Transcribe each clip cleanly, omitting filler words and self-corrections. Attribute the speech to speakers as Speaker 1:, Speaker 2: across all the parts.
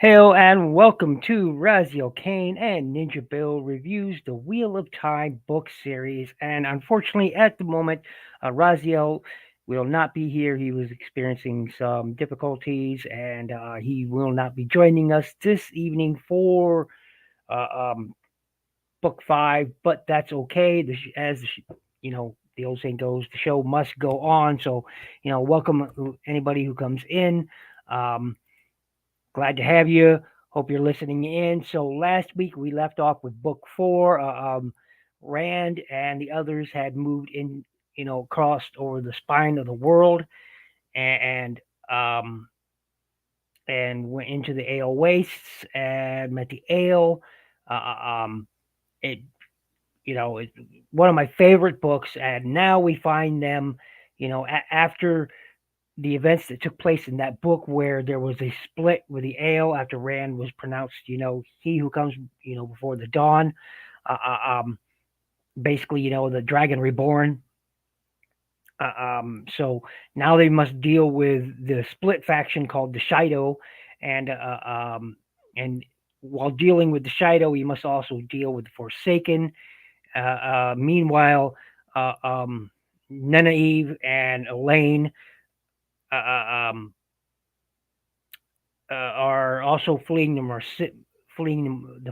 Speaker 1: Hello and welcome to Razyel Kayne and NinjaBill reviews the Wheel of Time book series. And unfortunately, at the moment, Raziel will not be here. He was experiencing some difficulties, and he will not be joining us this evening for uh, um, book five. But that's okay. The old saying goes, the show must go on. So, welcome anybody who comes in. Um, Glad to have you. Hope you're listening in. So last week we left off with book four. Rand and the others had moved in, crossed over the spine of the world and um, and went into the Ale wastes and met the Ale. Uh, um, it it's one of my favorite books, and now we find them, after the events that took place in that book where there was a split with the ale after Rand was pronounced, he who comes, before the dawn. Uh, Basically, the dragon reborn. So now they must deal with the split faction called the Shido, and and while dealing with the Shido, you must also deal with the Forsaken. Meanwhile, Nenaive and Elaine uh, uh, um, are also fleeing the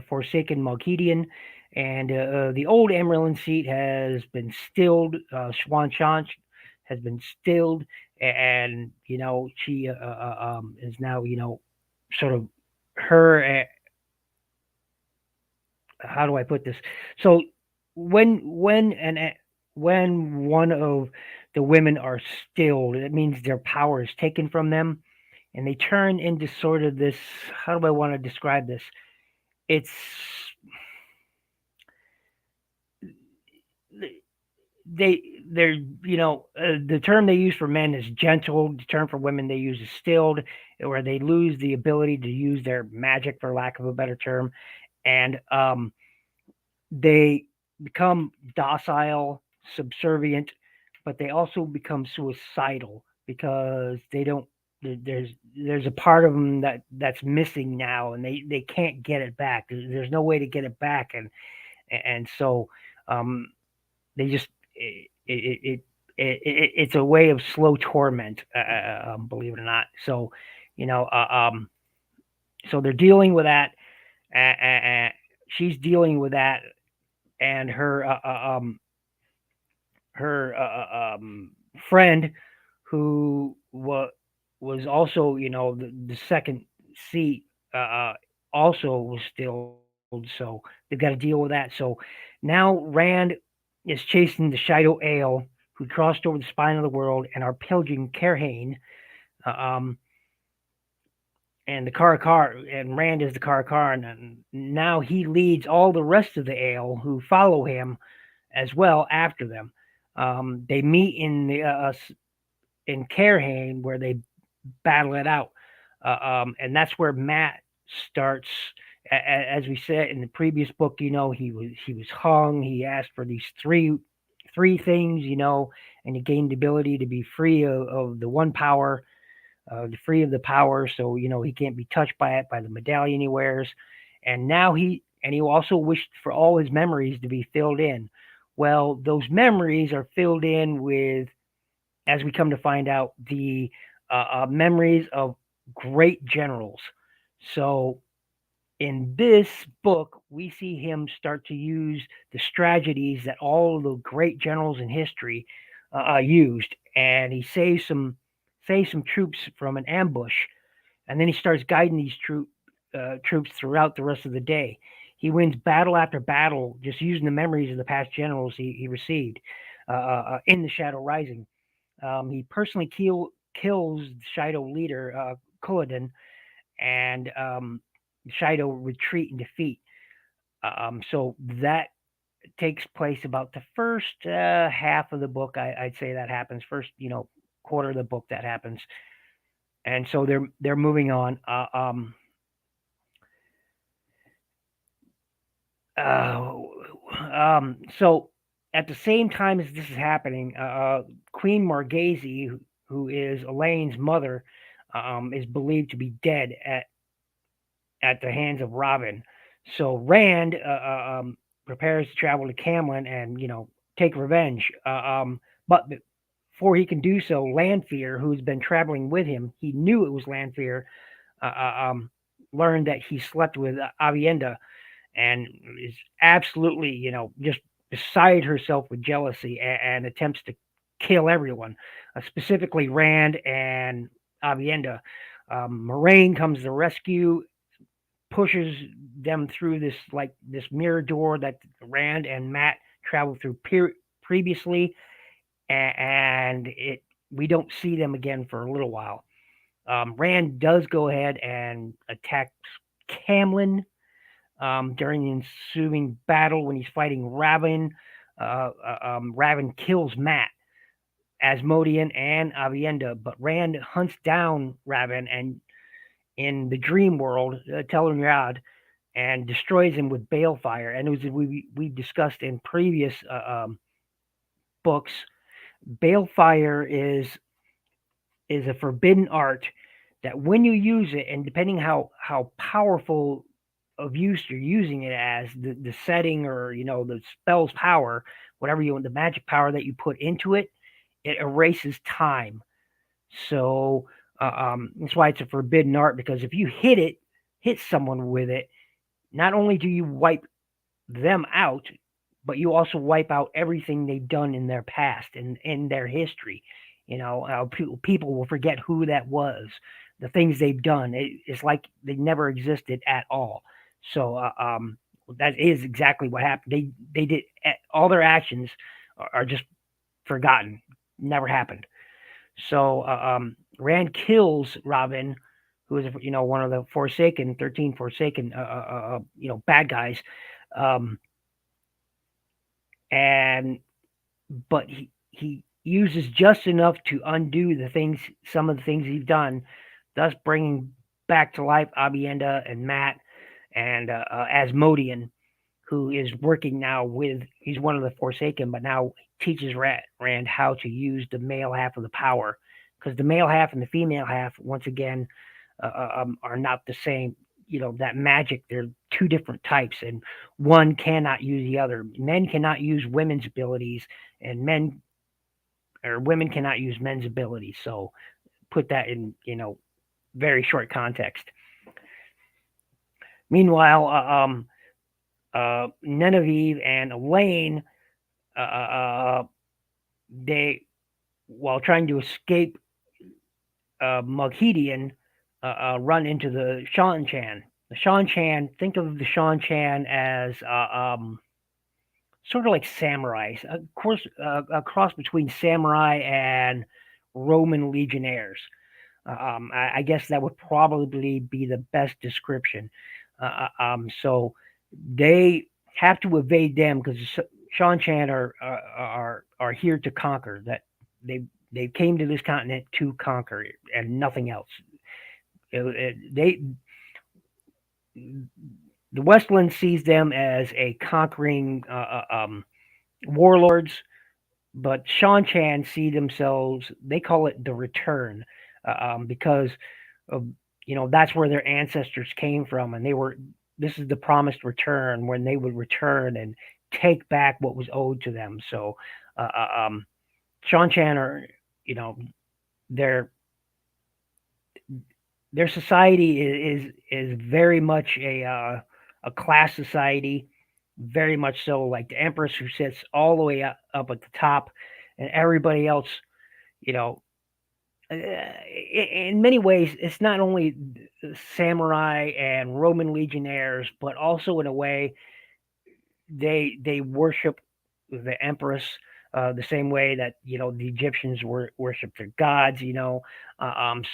Speaker 1: Forsaken Malkedian, and the old Emerald seat has been stilled. Swan Chanch has been stilled, and she is now sort of her. How do I put this? So when one of the women are stilled, it means their power is taken from them and they turn into sort of this. How do I want to describe this? It's they they're the term they use for men is gentle. The term for women they use is stilled, where they lose the ability to use their magic, for lack of a better term, and they become docile, subservient, but they also become suicidal because they don't. There's there's a part of them that's missing now, and they can't get it back. There's no way to get it back, and so um, they just it's a way of slow torment, believe it or not. So, you know, uh, um, so they're dealing with that. She's dealing with that, and her friend, who was also the second seat, also was stilled. So they've got to deal with that. So now Rand is chasing the Shido Ale, who crossed over the spine of the world and are pillaging Kerhane. Uh, um, and the Karakar and Rand is the Karakar, and now he leads all the rest of the Ale who follow him as well after them. They meet in Kerhane where they battle it out, and that's where Matt starts. As we said in the previous book, he was hung. He asked for these three things, and he gained the ability to be free of the one power, free of the power, so he can't be touched by it, by the medallion he wears. And now he also wished for all his memories to be filled in. Well, those memories are filled in with, as we come to find out, the memories of great generals. So in this book, we see him start to use the strategies that all of the great generals in history used, and he saves some troops from an ambush, and then he starts guiding these troops throughout the rest of the day. He wins battle after battle just using the memories of the past generals he received in the Shadow Rising. He personally kills the Shido leader, Culloden, and Shido retreat and defeat. So that takes place about the first half of the book. I'd say that happens first, quarter of the book that happens, and so they're moving on. Uh, so at the same time as this is happening, Queen Margazy, who is Elaine's mother, is believed to be dead at the hands of Robin. So Rand prepares to travel to Camlin and take revenge. But before he can do so, Lanfear, who's been traveling with him, he knew it was Lanfear. Uh, uh, um, Learned that he slept with Avienda and is absolutely, just beside herself with jealousy and attempts to kill everyone, specifically Rand and Avienda. Moraine comes to rescue, pushes them through this mirror door that Rand and Matt traveled through previously, and it we don't see them again for a little while. Rand does go ahead and attacks Camlin during the ensuing battle when he's fighting Raven. Raven kills Matt, Asmodean, and Avienda, but Rand hunts down Raven and in the dream world, Tel'Rand, and destroys him with balefire. And it was we discussed in previous books. Balefire is a forbidden art that when you use it, and depending how powerful of use you're using it as, the setting or the spell's power, whatever you want, the magic power that you put into it, it erases time. So that's why it's a forbidden art, because if you hit someone with it, not only do you wipe them out, but you also wipe out everything they've done in their past and in their history. People will forget who that was, the things they've done. It's like they never existed at all. So that is exactly what happened. They did all their actions are just forgotten, never happened. So Rand kills Robin, who is one of the Forsaken, 13 Forsaken, bad guys, um, and but he uses just enough to undo some of the things he's done, thus bringing back to life Abienda and Matt and Asmodean, who is working now he's one of the Forsaken, but now teaches Rand how to use the male half of the power, because the male half and the female half, once again, are not the same. That magic, they're two different types, and one cannot use the other. Men cannot use women's abilities, and women cannot use men's abilities. So put that in very short context. Meanwhile, Genevieve and Elaine, they, while trying to escape Mughedian, run into the Shan Chan. The Shan Chan, think of the Shan Chan as sort of like samurais, of course, a cross between samurai and Roman legionnaires. I guess that would probably be the best description. So they have to evade them because Shan Chan are here to conquer. That they came to this continent to conquer and nothing else. They the Westland sees them as a conquering warlords, but Shan Chan see themselves. They call it the return, because of that's where their ancestors came from, and they were. This is the promised return, when they would return and take back what was owed to them. So, Shan Chan are, their their society is very much a class society, very much so. Like the Empress, who sits all the way up at the top, and everybody else, you know, in many ways, it's not only samurai and Roman legionnaires, but also in a way they worship the Empress the same way that the Egyptians worship their gods.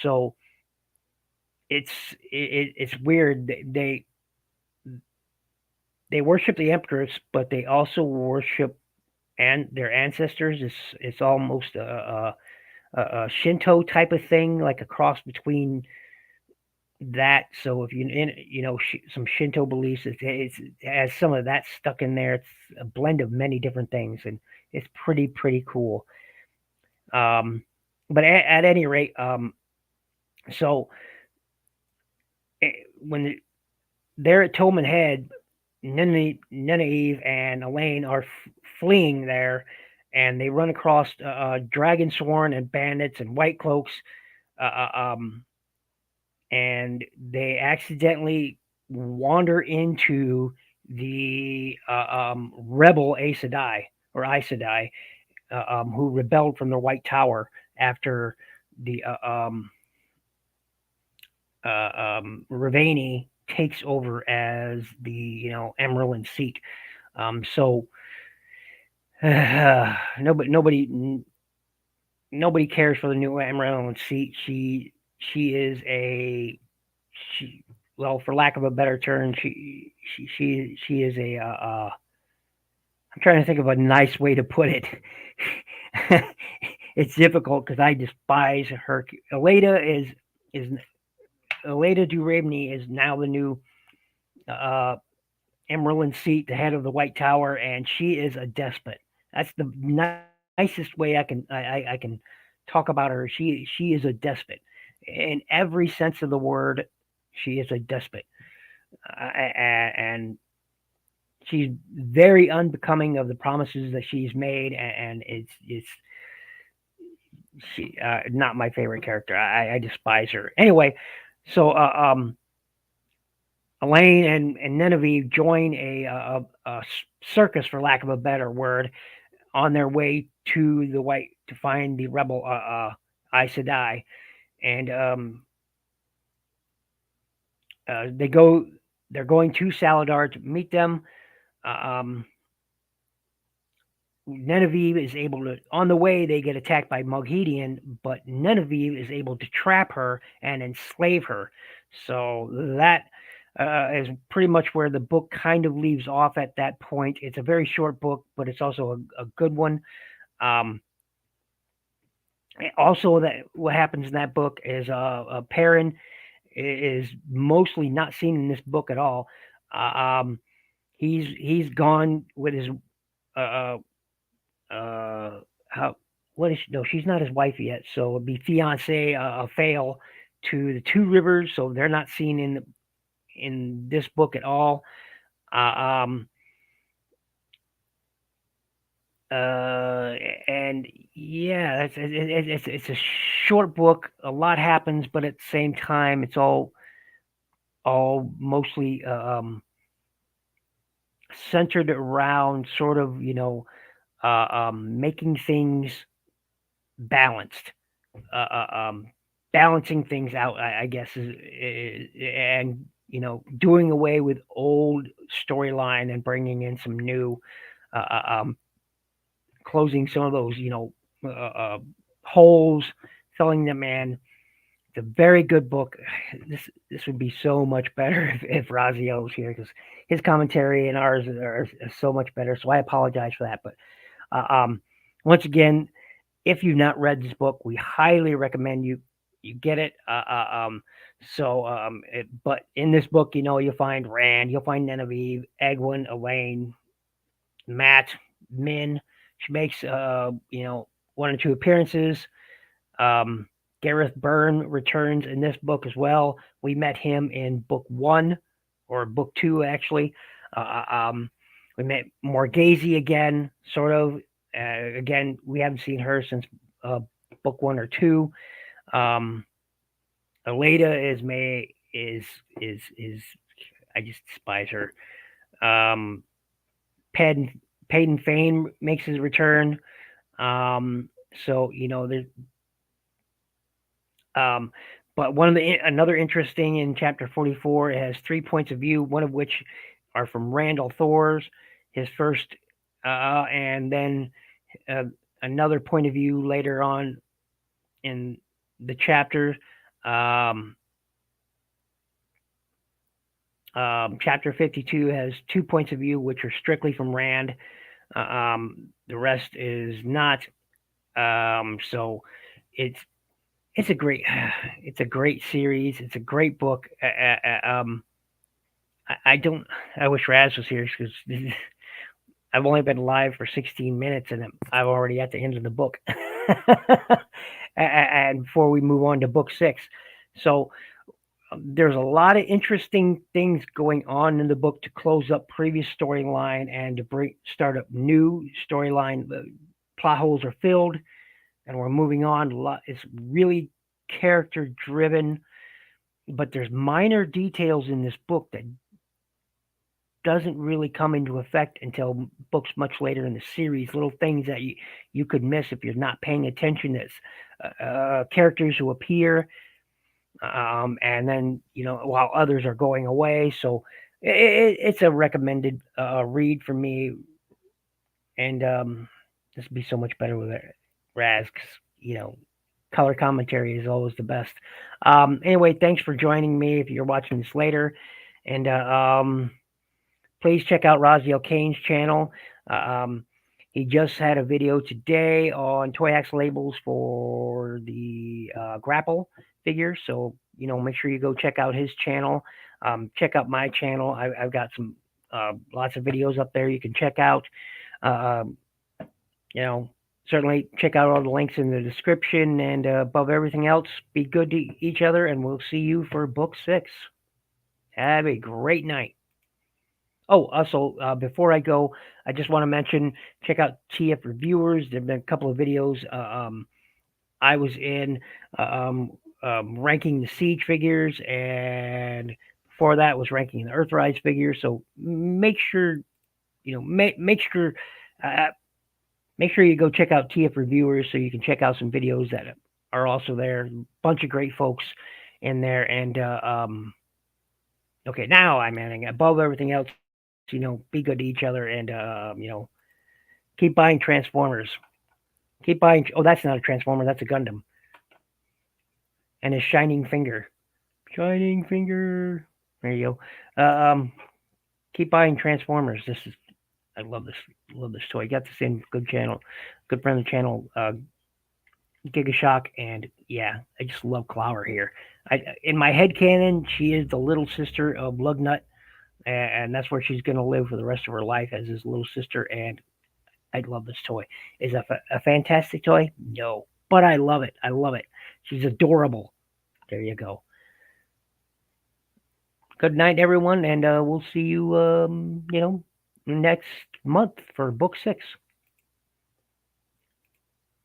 Speaker 1: So it's weird. They worship the Empress, but they also worship and their ancestors. It's almost a Shinto type of thing, like a cross between that. So if some Shinto beliefs, it has some of that stuck in there. It's a blend of many different things, and it's pretty cool. But at any rate, so when they're at Tolman Head. Nineveh and Elaine are fleeing there, and they run across Dragonsworn and bandits and White Cloaks, uh, uh, um, and they accidentally wander into the rebel Aes Sedai or Aes Sedai, who rebelled from the White Tower after the Ravani takes over as the Emerald seat. So nobody nobody cares for the new Emerald seat. She is a she well, for lack of a better term, she is a I'm trying to think of a nice way to put it. It's difficult because I despise her. Is Elena Durabney is now the new uh, Emerald seat, the head of the White Tower, and she is a despot. That's the nicest way I can talk about her. She is a despot in every sense of the word. She is a despot, and she's very unbecoming of the promises that she's made, and it's she not my favorite character. I despise her. Anyway, so Elaine and Nineveh join a circus, for lack of a better word, on their way to the white to find the rebel Aes Sedai, and they go. They're going to Saladar to meet them. Um, Nineveh is able to, on the way, they get attacked by Moghedian, but Nineveh is able to trap her and enslave her. So that is pretty much where the book kind of leaves off at that point. It's a very short book, but it's also a good one. Um, Also, that what happens in that book is Perrin is mostly not seen in this book at all. Um, he's gone with his uh, uh, how what is no, she's not his wife yet, so it'd be fiance Fail to the Two Rivers, so they're not seen in this book at all. Uh, um, uh, and yeah, it's a short book. A lot happens, but at the same time, it's all mostly centered around sort of making things balanced, uh, uh, um, balancing things out. I guess and doing away with old storyline and bringing in some new, uh, closing some of those holes, filling them in. It's a very good book. This would be so much better if Razyel was here because his commentary and ours are so much better. So I apologize for that. But once again, if you've not read this book, we highly recommend you get it. But in this book, you'll find Rand, you'll find Nineveh, Egwene, Elaine, Matt, Min. She makes one or two appearances. Um, Gareth Byrne returns in this book as well. We met him in book one or book two actually. We met Morgazy again, sort of. Again, we haven't seen her since book one or two. Aleda is I just despise her. Um, Payton Fane makes his return. Um, so there's um, but another interesting in chapter 44, it has 3 points of view, one of which are from Randall Thor's, his first, and then uh, another point of view later on in the chapter. Um, Chapter 52 has 2 points of view, which are strictly from Rand. The rest is not. So it's it's a great it's a great series. It's a great book. I don't. I wish Raz was here because I've only been live for 16 minutes and I'm already at the end of the book. And before we move on to book six, so There's a lot of interesting things going on in the book to close up previous storyline and to start up new storyline. The plot holes are filled, and we're moving on. It's really character driven, but there's minor details in this book that doesn't really come into effect until books much later in the series. Little things that you could miss if you're not paying attention. That's characters who appear, and then while others are going away. So it's a recommended read for me, and this would be so much better with it, Raz. 'Cause, color commentary is always the best. Anyway, thanks for joining me. If you're watching this later, and please check out Razyel Kayne's channel. He just had a video today on toy hacks labels for the grapple figures. So, make sure you go check out his channel. Check out my channel. I've got some lots of videos up there you can check out. Certainly check out all the links in the description. And above everything else, be good to each other. And we'll see you for book 6. Have a great night. Oh, also, before I go, I just want to mention, check out TF Reviewers. There have been a couple of videos I was in ranking the Siege figures, and before that was ranking the Earthrise figures. So make sure, make sure you go check out TF Reviewers so you can check out some videos that are also there. A bunch of great folks in there, and okay, now I'm adding above everything else. Be good to each other, and keep buying Transformers. Keep buying. Oh, that's not a Transformer. That's a Gundam. And his shining finger. Shining finger. There you go. Keep buying Transformers. I love this. Love this toy. Got this in good friend of the channel, Gigashock, and yeah, I just love Clower here. In my head canon, she is the little sister of Lugnut, and that's where she's going to live for the rest of her life as his little sister. And I love this toy. Is it a fantastic toy? No, but I love it. I love it. She's adorable. There you go. Good night, everyone, and we'll see you, next month for book 6.